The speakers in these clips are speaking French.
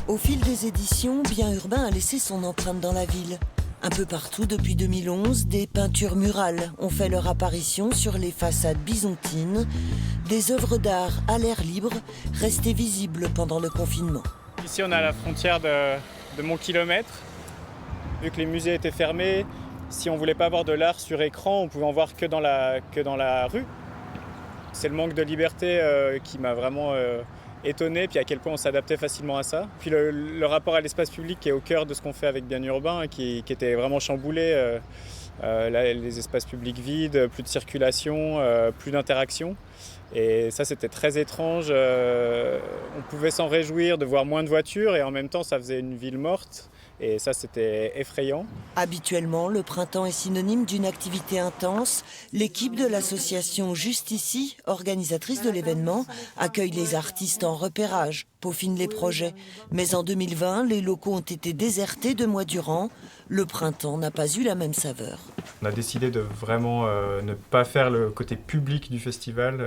Au fil des éditions, Bien Urbain a laissé son empreinte dans la ville. Un peu partout depuis 2011, des peintures murales ont fait leur apparition sur les façades byzantines, des œuvres d'art à l'air libre restées visibles pendant le confinement. Ici, on a la frontière de mon kilomètre. Vu que les musées étaient fermés, si on ne voulait pas voir de l'art sur écran, on pouvait en voir que dans la rue. C'est le manque de liberté qui m'a vraiment étonné, puis à quel point on s'adaptait facilement à ça. Puis le rapport à l'espace public qui est au cœur de ce qu'on fait avec Bien Urbain, qui était vraiment chamboulé. Là, les espaces publics vides, plus de circulation, plus d'interaction. Et ça, c'était très étrange. On pouvait s'en réjouir de voir moins de voitures et en même temps, ça faisait une ville morte. Et ça, c'était effrayant. Habituellement, le printemps est synonyme d'une activité intense. L'équipe de l'association Juste Ici, organisatrice de l'événement, accueille les artistes en repérage, peaufine les projets. Mais en 2020, les locaux ont été désertés 2 mois durant. Le printemps n'a pas eu la même saveur. On a décidé de vraiment ne pas faire le côté public du festival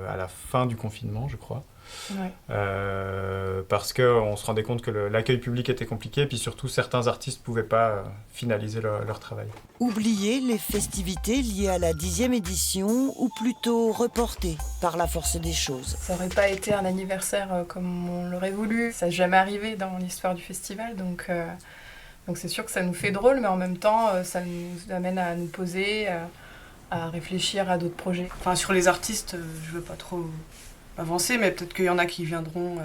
à la fin du confinement, je crois. Ouais. Parce qu'on se rendait compte que l'accueil public était compliqué et puis surtout certains artistes ne pouvaient pas finaliser leur travail. Oublier les festivités liées à la 10e édition ou plutôt reportées par la force des choses. Ça n'aurait pas été un anniversaire comme on l'aurait voulu. Ça n'est jamais arrivé dans l'histoire du festival, donc c'est sûr que ça nous fait drôle, mais en même temps, ça nous amène à nous poser, à réfléchir à d'autres projets. Enfin, sur les artistes, je veux pas trop avancer, mais peut-être qu'il y en a qui viendront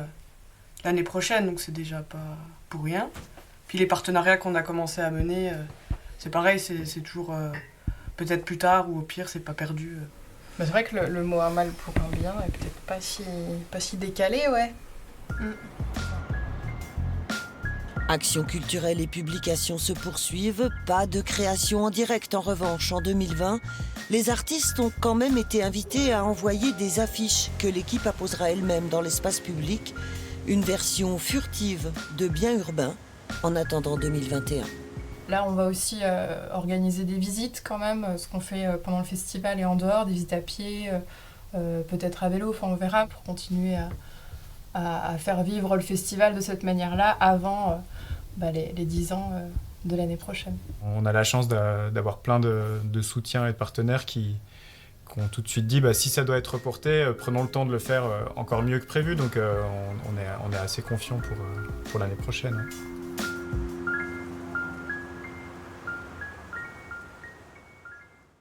l'année prochaine, donc c'est déjà pas pour rien. Puis les partenariats qu'on a commencé à mener, c'est pareil, c'est toujours peut-être plus tard, ou au pire, c'est pas perdu. Bah, c'est vrai que le mot un mal pour un bien est peut-être pas si décalé, ouais. Actions culturelles et publications se poursuivent. Pas de création en direct en revanche en 2020. Les artistes ont quand même été invités à envoyer des affiches que l'équipe apposera elle-même dans l'espace public. Une version furtive de Bien Urbain en attendant 2021. Là, on va aussi organiser des visites quand même, ce qu'on fait pendant le festival et en dehors, des visites à pied, peut-être à vélo, enfin on verra, pour continuer à faire vivre le festival de cette manière-là avant les 10 ans de l'année prochaine. On a la chance d'avoir plein de soutiens et de partenaires qui ont tout de suite dit si ça doit être reporté, prenons le temps de le faire encore mieux que prévu. Donc on est assez confiant pour l'année prochaine.